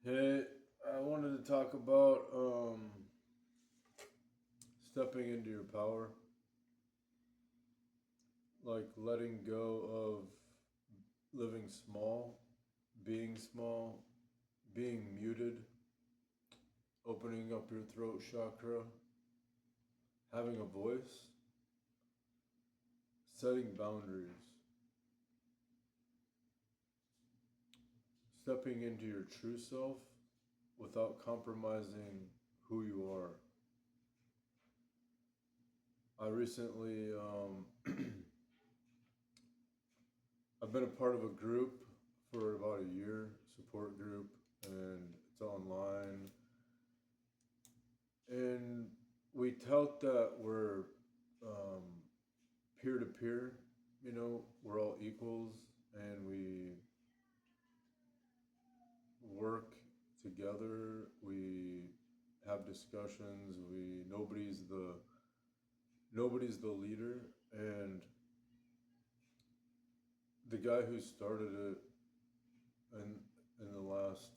Hey, I wanted to talk about stepping into your power, like letting go of living small, being muted, opening up your throat chakra, having a voice, setting boundaries, stepping into your true self without compromising who you are. I recently, I've been a part of a group for about a year, support group, and it's online. And we tout that we're peer to peer, we're all equals and we work together. We have discussions. Nobody's the leader, and the guy who started it in the last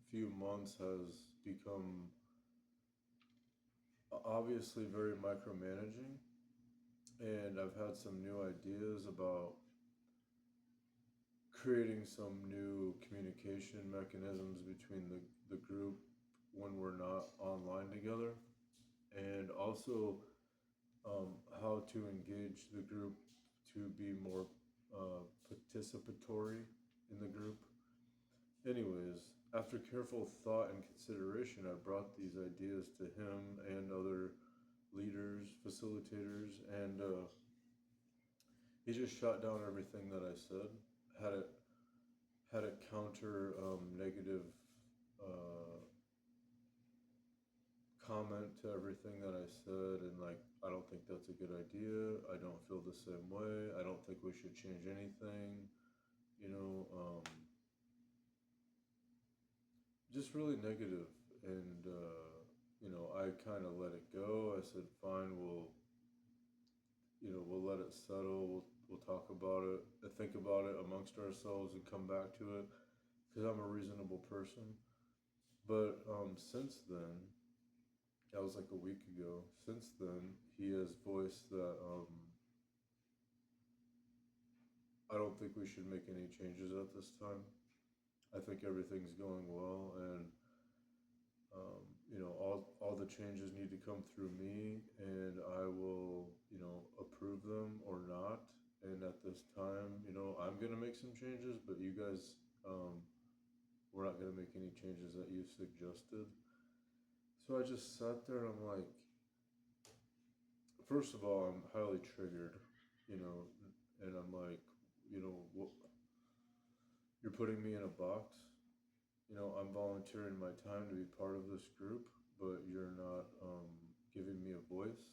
few months has become obviously very micromanaging, and I've had some new ideas about creating some new communication mechanisms between the group when we're not online together, and also how to engage the group to be more participatory in the group. Anyways, after careful thought and consideration, I brought these ideas to him and other leaders, facilitators, and he just shot down everything that I said. Had it had a counter negative uh, comment to everything that I said, and like, I don't think that's a good idea. I don't feel the same way. I don't think we should change anything. You know, just really negative, and I kind of let it go. I said, fine, we'll let it settle. We'll talk about it, think about it amongst ourselves, and come back to it because I'm a reasonable person. But since then, that was like a week ago. Since then, he has voiced that I don't think we should make any changes at this time. I think everything's going well, and all the changes need to come through me, and I will approve them or not. And at this time, I'm gonna make some changes, but you guys, we're not gonna make any changes that you suggested. So I just sat there and I'm like, first of all, I'm highly triggered, you know, and I'm like, what, you're putting me in a box. I'm volunteering my time to be part of this group, but you're not giving me a voice.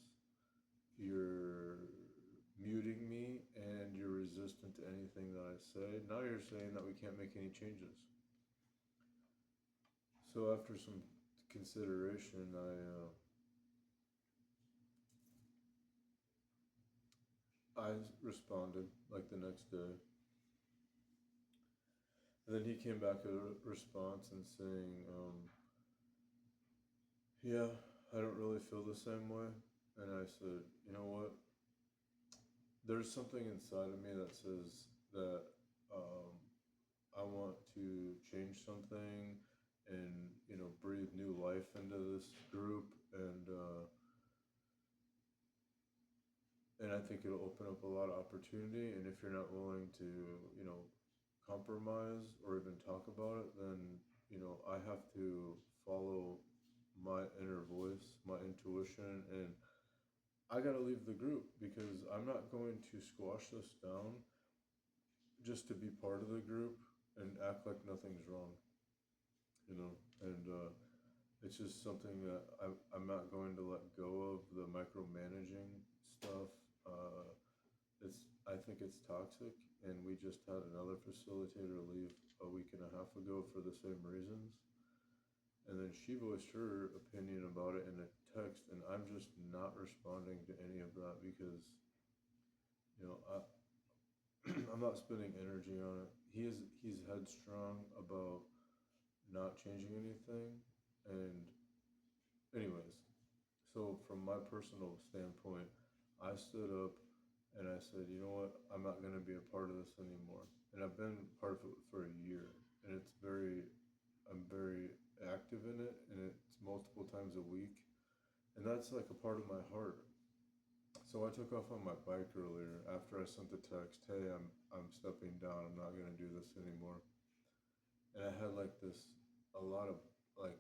You're muting me, and you're resistant to anything that I say. Now you're saying that we can't make any changes. So after some consideration, I responded like the next day. And then he came back with a response and saying, yeah, I don't really feel the same way. And I said, you know what? There's something inside of me that says that um, I want to change something and, breathe new life into this group. And I think it'll open up a lot of opportunity. And if you're not willing to, compromise or even talk about it, then, I have to follow my inner voice, my intuition, and I gotta leave the group because I'm not going to squash this down just to be part of the group and act like nothing's wrong, and it's just something that I'm not going to let go of the micromanaging stuff. I think it's toxic, and we just had another facilitator leave a week and a half ago for the same reasons. And then she voiced her opinion about it in a text, and I'm just not responding to any of that because, I'm not spending energy on it. He's headstrong about not changing anything. And, anyways, so from my personal standpoint, I stood up and I said, you know what, I'm not going to be a part of this anymore. And I've been part of it for a year, and I'm very active in it, and it's multiple times a week, and that's like a part of my heart. So I took off on my bike earlier after I sent the text, hey, I'm stepping down. I'm not gonna do this anymore. And I had like this a lot of like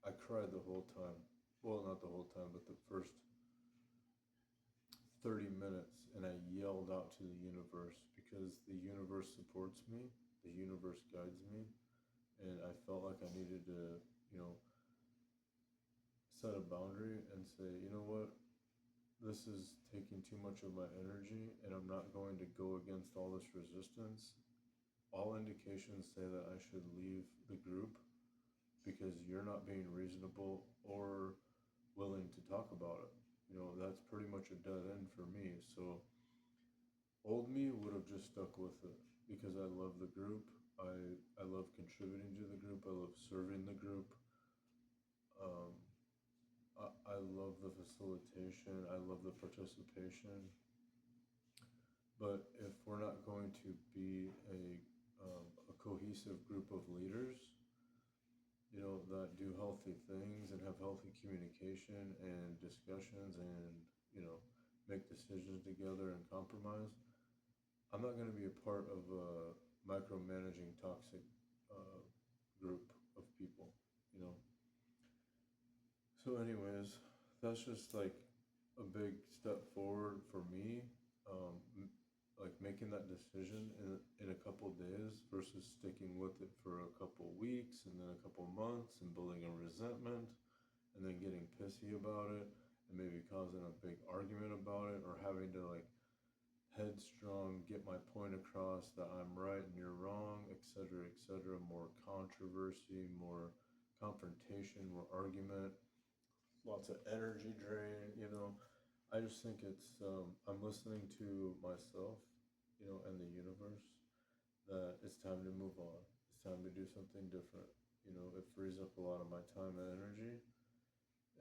I cried the whole time. Well, not the whole time, but the first 30 minutes, and I yelled out to the universe because the universe supports me, the universe guides me, and I felt like I needed to, you know, set a boundary and say, you know what, this is taking too much of my energy, and I'm not going to go against all this resistance. All indications say that I should leave the group because you're not being reasonable or willing to talk about it. You know, that's pretty much a dead end for me. So, old me would have just stuck with it because I love the group. I love contributing to the group. I love serving the group. Um, I love the facilitation. I love the participation. But if we're not going to be a cohesive group of leaders, you know, that do healthy things and have healthy communication and discussions and, you know, make decisions together and compromise, I'm not going to be a part of a micromanaging toxic uh, group of people, you know. So, anyways, that's just like a big step forward for me. Like making that decision in a couple days versus sticking with it for a couple weeks and then a couple months and building a resentment and then getting pissy about it and maybe causing a big argument about it or having to like headstrong get my point across that I'm right and you're wrong, etc., etc. More controversy, more confrontation, more argument, lots of energy drain, you know. I just think I'm listening to myself, you know, and the universe that it's time to move on. It's time to do something different. You know, it frees up a lot of my time and energy.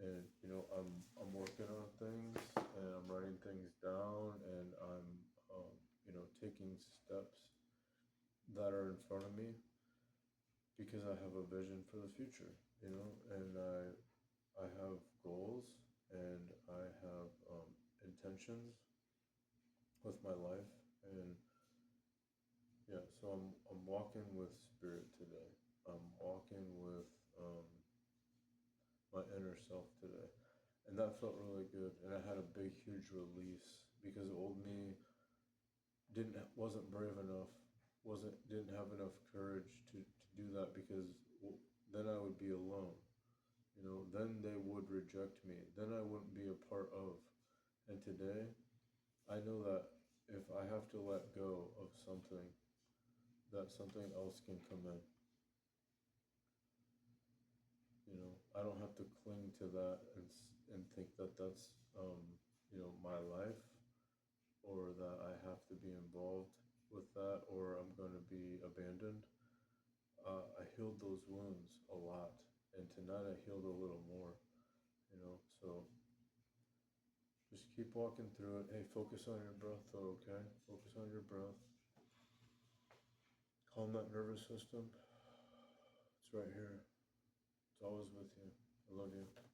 And, you know, I'm working on things and I'm writing things down and I'm, you know, taking steps that are in front of me because I have a vision for the future, you know, and I have goals and I have intentions with my life, and yeah, so I'm walking with spirit today. I'm walking with um, my inner self today, and that felt really good. And I had a big, huge release because old me wasn't brave enough, wasn't didn't have enough courage to do that because then I would be alone. You know, then they would reject me. Then I wouldn't be a part of. And today, I know that if I have to let go of something, that something else can come in. You know, I don't have to cling to that and think that that's, you know, my life or that I have to be involved with that or I'm going to be abandoned. I healed those wounds a lot. And tonight I healed a little more, you know, so just keep walking through it. Hey, focus on your breath, though, okay? Focus on your breath. Calm that nervous system. It's right here. It's always with you. I love you.